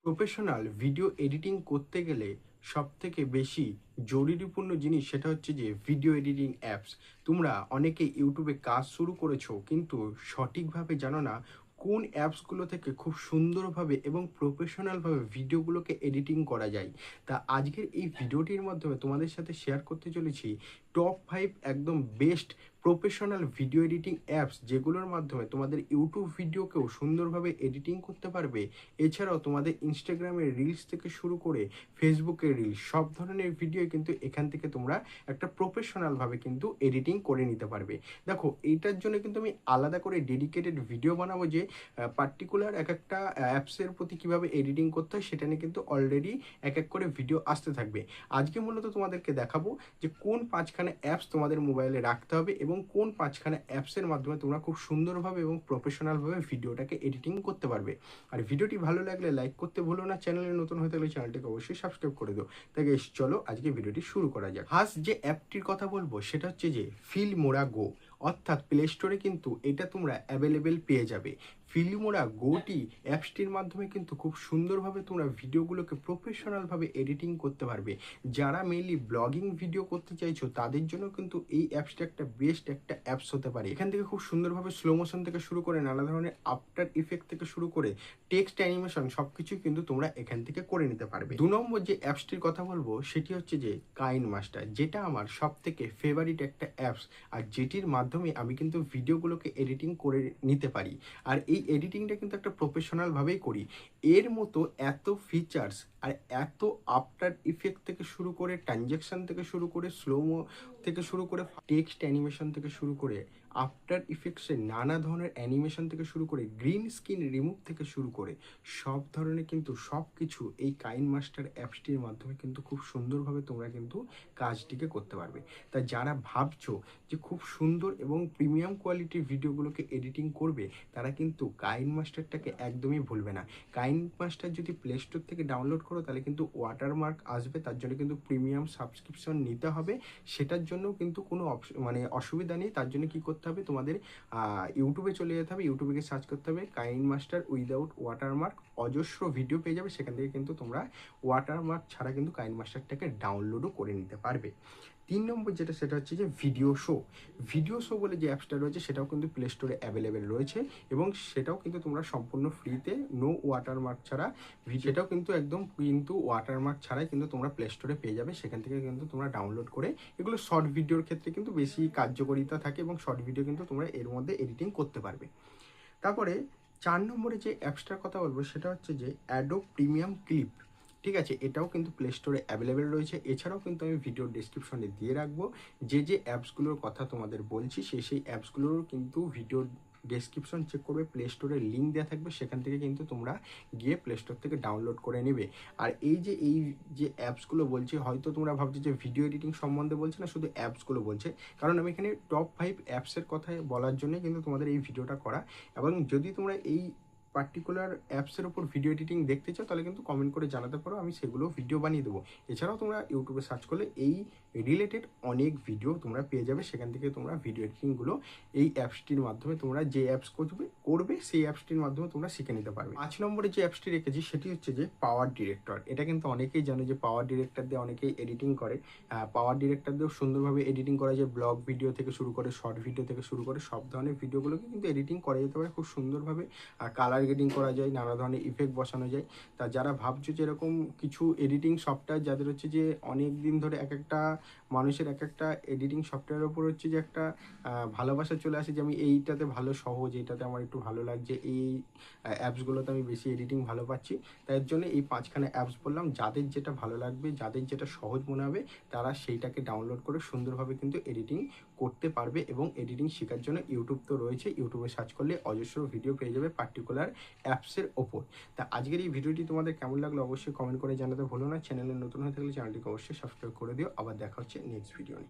Professional video editing করতে গেলে সবথেকে বেশি জরুরিপূর্ণ জিনিস সেটা হচ্ছে যে ভিডিও এডিটিং অ্যাপস। তোমরা অনেকে ইউটিউবে কাজ শুরু করেছো কিন্তু সঠিকভাবে জানো না কোন অ্যাপসগুলো থেকে খুব সুন্দরভাবে এবং প্রফেশনালভাবে ভিডিওগুলোকে এডিটিং করা যায়। তা আজকের এই ভিডিওটির মাধ্যমে তোমাদের সাথে শেয়ার করতে চলেছি টপ 5 একদম best professional video editing apps, যেগুলোর মাধ্যমে তোমাদের ইউটিউব ভিডিওকেও সুন্দরভাবে এডিটিং করতে পারবে। এছাড়াও তোমাদের ইনস্টাগ্রামের রিলস থেকে শুরু করে ফেসবুকের রিলস সব ধরনের ভিডিও কিন্তু এখান থেকে তোমরা একটা প্রফেশনালভাবে কিন্তু এডিটিং করে নিতে পারবে। দেখো, এইটার জন্য কিন্তু আমি আলাদা করে ডেডিকেটেড ভিডিও বানাবো যে পার্টিকুলার এক একটা অ্যাপসের প্রতি কীভাবে এডিটিং করতে হয় সেটা নিয়ে কিন্তু অলরেডি এক এক করে ভিডিও আসতে থাকবে। আজকে মূলত তোমাদেরকে দেখাবো যে কোন 5খানা অ্যাপস তোমাদের মোবাইলে রাখতে হবে এবং কোন 5খানা অ্যাপসের মাধ্যমে তোমরা খুব সুন্দরভাবে এবং প্রফেশনালভাবে ভিডিওটাকে এডিটিং করতে পারবে। আর ভিডিওটি ভালো লাগলে লাইক করতে ভুলো না, চ্যানেলে নতুন হয়ে থাকলে চ্যানেলটিকে অবশ্যই সাবস্ক্রাইব করে দিও। তাই গাইস, চলো আজকে ভিডিওটি শুরু করা যাক। ফার্স্ট যে অ্যাপটির কথা বলবো সেটা হচ্ছে যে ফিল্মোরা গো, অর্থাৎ প্লে স্টোরে কিন্তু এটা তোমরা অ্যাভেলেবেল পেয়ে যাবে। ফিল্মোরা গোটি অ্যাপসটির মাধ্যমে কিন্তু খুব সুন্দরভাবে তোমরা ভিডিওগুলোকে প্রফেশনালভাবে এডিটিং করতে পারবে। যারা মেইনলি ব্লগিং ভিডিও করতে চাইছো তাদের জন্য কিন্তু এই অ্যাপসটা একটা বেস্ট একটা অ্যাপস হতে পারে। এখান থেকে খুব সুন্দরভাবে স্লো মোশন থেকে শুরু করে নানা ধরনের আফটার ইফেক্ট থেকে শুরু করে টেক্সট অ্যানিমেশন সব কিছুই কিন্তু তোমরা এখান থেকে করে নিতে পারবে। 2 নম্বর যে অ্যাপসটির কথা বলবো সেটি হচ্ছে যে কাইন মাস্টার, যেটা আমার সব থেকে ফেভারিট একটা অ্যাপস, আর যেটির মাধ্যমে আমি কিন্তু ভিডিওগুলোকে এডিটিং করে নিতে পারি। আর এই এডিটিংটা কিন্তু একটা প্রফেশনালভাবেই করি। এর মতো এত ফিচার্স আর এত আফটার ইফেক্ট থেকে শুরু করে ট্রানজ্যাকশন থেকে শুরু করে স্লোমো থেকে শুরু করে টেক্সট অ্যানিমেশন থেকে শুরু করে আফটার ইফেক্টসের নানা ধরনের অ্যানিমেশন থেকে শুরু করে গ্রিন স্ক্রিন রিমুভ থেকে শুরু করে সব ধরনের কিন্তু সব কিছু এই কাইন মাস্টার অ্যাপসটির মাধ্যমে কিন্তু খুব সুন্দরভাবে তোমরা কিন্তু কাজটিকে করতে পারবে। তা যারা ভাবছো যে খুব সুন্দর এবং প্রিমিয়াম কোয়ালিটির ভিডিওগুলোকে এডিটিং করবে, তারা কিন্তু কাইন মাস্টারটাকে একদমই ভুলবে না। কাইন মাস্টার যদি প্লে স্টোর থেকে ডাউনলোড করো তাহলে কিন্তু ওয়াটারমার্ক আসবে, তার জন্য কিন্তু প্রিমিয়াম সাবস্ক্রিপশন নিতে হবে। সেটার জন্য কিন্তু কোনো অসুবিধা নেই। তার জন্য কি করতে হবে, তোমাদের ইউটিউবে চলে যেতে হবে, ইউটিউবে সার্চ করতে হবে কাইন মাস্টার উইদাউট ওয়াটারমার্ক। অজস্র ভিডিও পেয়ে যাবে, সেখান থেকে কিন্তু তোমরা ওয়াটারমার্ক ছাড়া কিন্তু কাইন মাস্টারটাকে ডাউনলোডও করে নিতে পারবে। 3 নম্বর যেটা সেটা হচ্ছে যে ভিডিও শো। ভিডিও শো বলে যে অ্যাপসটা রয়েছে সেটাও কিন্তু প্লে স্টোরে অ্যাভেলেবেল রয়েছে এবং সেটাও কিন্তু তোমরা সম্পূর্ণ ফ্রিতে নো ওয়াটারমার্ক ছাড়া সেটাও কিন্তু একদম কিন্তু ওয়াটারমার্ক ছাড়াই কিন্তু তোমরা প্লে স্টোরে পেয়ে যাবে। সেখান থেকে কিন্তু তোমরা ডাউনলোড করে এগুলো শর্ট ভিডিওর ক্ষেত্রে কিন্তু বেশি কার্যকারিতা থাকে এবং শর্ট ভিডিও কিন্তু তোমরা এর মধ্যে এডিটিং করতে পারবে। তারপরে 4 নম্বরে যে অ্যাপসটার কথা বলবো সেটা হচ্ছে যে অ্যাডোব প্রিমিয়াম ক্লিপ। ঠিক আছে, এটাও কিন্তু প্লে স্টোরে অ্যাভেলেবেল রয়েছে। এছাড়াও কিন্তু আমি ভিডিও ডেসক্রিপশনে দিয়ে রাখবো যে অ্যাপসগুলোর কথা তোমাদের বলছি সেই অ্যাপসগুলোর কিন্তু ভিডিও ডেসক্রিপশন চেক করবে, প্লে স্টোরের লিঙ্ক দেওয়া থাকবে, সেখান থেকে কিন্তু তোমরা গিয়ে প্লে স্টোর থেকে ডাউনলোড করে নেবে। আর এই যে অ্যাপসগুলো বলছি, হয়তো তোমরা ভাবছো যে ভিডিও এডিটিং সম্বন্ধে বলছে না, শুধু অ্যাপসগুলো বলছে, কারণ আমি এখানে টপ 5 অ্যাপসের কথাই বলার জন্যই কিন্তু তোমাদের এই ভিডিওটা করা। এবং যদি তোমরা এই পার্টিকুলার অ্যাপসের ওপর ভিডিও এডিটিং দেখতে চাও তাহলে কিন্তু কমেন্ট করে জানাতে পারো, আমি সেগুলো ভিডিও বানিয়ে দেবো। এছাড়াও তোমরা ইউটিউবে সার্চ করলে এই রিলেটেড অনেক ভিডিও তোমরা পেয়ে যাবে, সেখান থেকে তোমরা ভিডিও এডিটিংগুলো এই অ্যাপসটির মাধ্যমে তোমরা যে অ্যাপস করবে সেই অ্যাপসটির মাধ্যমে তোমরা শিখে নিতে পারবে। 5 নম্বরে যে অ্যাপসটি রেখেছি সেটি হচ্ছে যে পাওয়ার ডিরেক্টর। এটা কিন্তু অনেকেই জানে যে পাওয়ার ডিরেক্টর দিয়ে অনেকেই এডিটিং করে। পাওয়ার ডিরেক্টর দিয়েও সুন্দরভাবে এডিটিং করা যায়, ব্লগ ভিডিও থেকে শুরু করে শর্ট ভিডিও থেকে শুরু করে সব ধরনের ভিডিওগুলোকে কিন্তু এডিটিং করা যেতে পারে খুব সুন্দরভাবে। কালার গ্রেডিং করা যায়, নানা ধরনের ইফেক্ট বসানো যায়। তা যারা ভাবছো যে এরকম কিছু এডিটিং সফটওয়্যার যাদের হচ্ছে যে অনেক দিন ধরে এক একটা মানুষের এক একটা এডিটিং সফটওয়্যারের ওপর হচ্ছে যে একটা ভালোবাসা চলে আসে যে আমি এইটাতে ভালো সহজ, এইটাতে আমার একটু ভালো লাগছে, এই অ্যাপসগুলোতে আমি বেশি এডিটিং ভালো পাচ্ছি, তাই জন্য এই 5খানা অ্যাপস বললাম। যাদের যেটা ভালো লাগবে, যাদের যেটা সহজ মনে হবে, তারা সেইটাকে ডাউনলোড করে সুন্দরভাবে কিন্তু এডিটিং করতে পারবে। এবং এডিটিং শেখার জন্য ইউটিউব তো রয়েছে, ইউটিউবে সার্চ করলে অজস্র ভিডিও পেয়ে যাবে পার্টিকুলার অ্যাপসের ওপর। তা আজকের এই ভিডিওটি তোমাদের কেমন লাগলো অবশ্যই কমেন্ট করে জানাতে ভুলো না। চ্যানেলে নতুন হয়ে থাকলে চ্যানেলটিকে অবশ্যই সাবস্ক্রাইব করে দিও। আবার দেখা হচ্ছে নেক্সট ভিডিও নিয়ে।